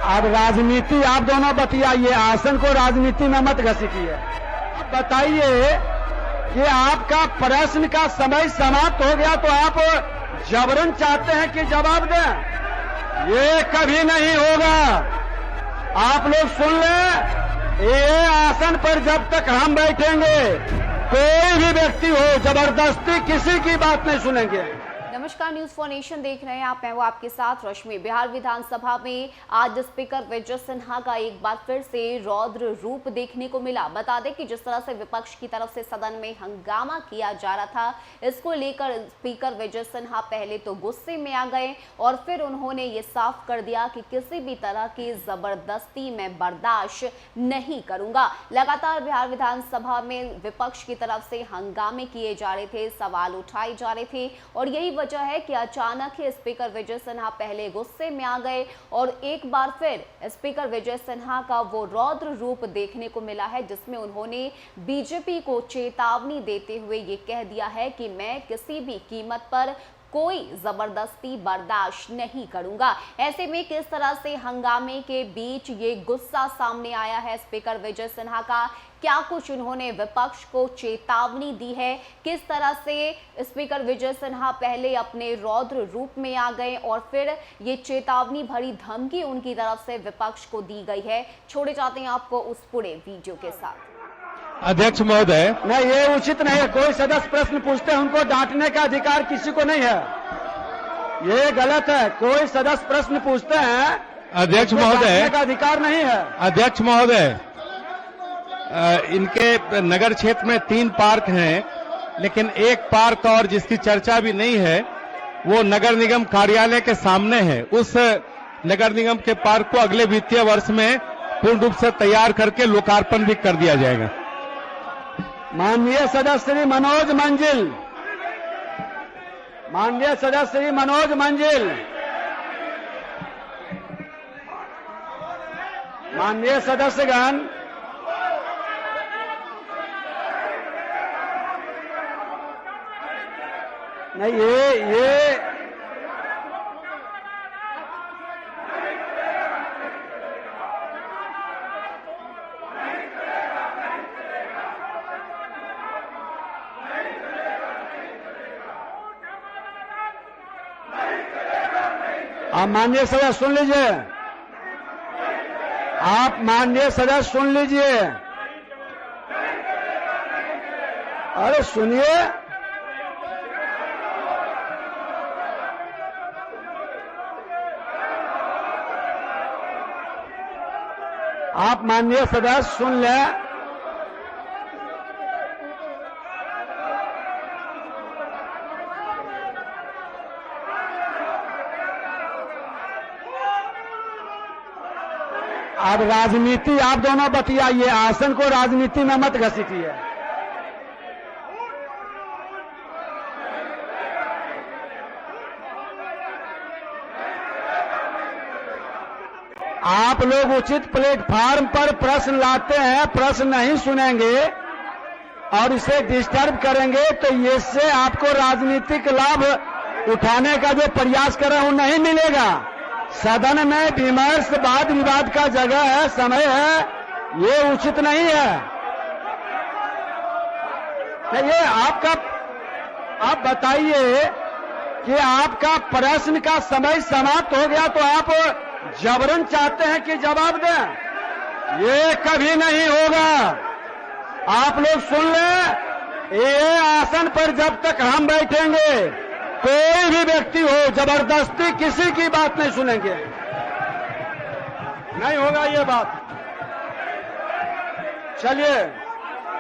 अब राजनीति आप दोनों बतियाइए, आसन को राजनीति में मत घसीटिए। अब बताइए कि आपका प्रश्न का समय समाप्त हो गया तो आप जबरन चाहते हैं कि जवाब दें। ये कभी नहीं होगा। आप लोग सुन लें, ये आसन पर जब तक हम बैठेंगे कोई भी व्यक्ति हो जबरदस्ती किसी की बात नहीं सुनेंगे। नमस्कार, न्यूज फॉर नेशन देख रहे हैं आप। मैं वो आपके साथ रश्मि। बिहार विधानसभा में आज स्पीकर विजय सिन्हा का एक बार फिर से रौद्र रूप देखने को मिला। बता दें कि जिस तरह से विपक्ष की तरफ से सदन में हंगामा किया जा रहा था, इसको लेकर स्पीकर विजय सिन्हा पहले तो गुस्से में आ गए और फिर उन्होंने ये साफ कर दिया कि किसी भी तरह की जबरदस्ती मैं बर्दाश्त नहीं करूंगा। लगातार बिहार विधानसभा में विपक्ष की तरफ से हंगामे किए जा रहे थे, सवाल उठाए जा रहे थे और यही वजह है कि अचानक ही स्पीकर विजय सिन्हा पहले गुस्से में आ गए और एक बार फिर स्पीकर विजय सिन्हा का वो रौद्र रूप देखने को मिला है, जिसमें उन्होंने बीजेपी को चेतावनी देते हुए ये कह दिया है कि मैं किसी भी कीमत पर कोई जबरदस्ती बर्दाश्त नहीं करूंगा। ऐसे में किस तरह से हंगामे के बीच ये गुस्सा सामने आया है स्पीकर विजय सिन्हा का, क्या कुछ उन्होंने विपक्ष को चेतावनी दी है, किस तरह से स्पीकर विजय सिन्हा पहले अपने रौद्र रूप में आ गए और फिर ये चेतावनी भरी धमकी उनकी तरफ से विपक्ष को दी गई है। छोड़े जाते हैं आपको उस पूरे वीडियो के साथ। अध्यक्ष महोदय, नहीं, ये उचित नहीं है। कोई सदस्य प्रश्न पूछते हैं, उनको डांटने का अधिकार किसी को नहीं है। ये गलत है। कोई सदस्य प्रश्न पूछते हैं, अध्यक्ष महोदय, डांटने का अधिकार नहीं है। अध्यक्ष महोदय, इनके नगर क्षेत्र में 3 पार्क हैं, लेकिन एक पार्क और जिसकी चर्चा भी नहीं है वो नगर निगम कार्यालय के सामने है। उस नगर निगम के पार्क को अगले वित्तीय वर्ष में पूर्ण रूप से तैयार करके लोकार्पण भी कर दिया जाएगा। माननीय सदस्य श्री मनोज मंजिल, माननीय सदस्य श्री मनोज मंजिल, माननीय सदस्यगण, नहीं ये आप माननीय सदस्य सुन लीजिए, आप माननीय सदस्य सुन लीजिए। अरे सुनिए, आप माननीय सदस्य सुन लें। अब राजनीति आप दोनों बतियाइए, आसन को राजनीति में मत घसीटिए। आप लोग उचित प्लेटफार्म पर प्रश्न लाते हैं, प्रश्न नहीं सुनेंगे और इसे डिस्टर्ब करेंगे तो इससे आपको राजनीतिक लाभ उठाने का जो प्रयास कर रहे हैं वो नहीं मिलेगा। सदन में विमर्श वाद विवाद का जगह है, समय है, ये उचित नहीं है। ये आपका, आप बताइए कि आपका प्रश्न का समय समाप्त हो गया तो आप जबरन चाहते हैं कि जवाब दें। ये कभी नहीं होगा। आप लोग सुन लें, ये आसन पर जब तक हम बैठेंगे कोई भी व्यक्ति हो जबरदस्ती किसी की बात नहीं सुनेंगे। नहीं होगा ये बात। चलिए,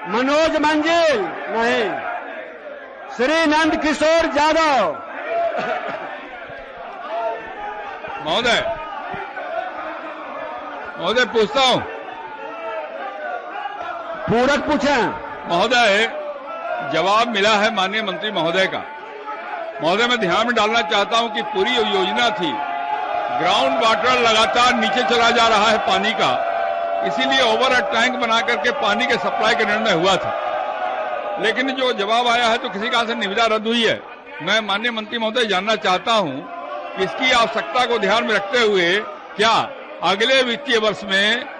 मनोज मंजिल नहीं, श्री नंद किशोर यादव। महोदय, महोदय पूछता हूं। पूरक पूछें। महोदय, जवाब मिला है माननीय मंत्री महोदय का। महोदय, मैं ध्यान में डालना चाहता हूं कि पूरी योजना थी, ग्राउंड वाटर लगातार नीचे चला जा रहा है पानी का, इसीलिए ओवर टैंक बना करके पानी के सप्लाई का निर्णय हुआ था। लेकिन जो जवाब आया है तो किसी कारण से निविदा रद्द हुई है। मैं माननीय मंत्री महोदय जानना चाहता हूं कि इसकी आवश्यकता को ध्यान में रखते हुए क्या अगले वित्तीय वर्ष में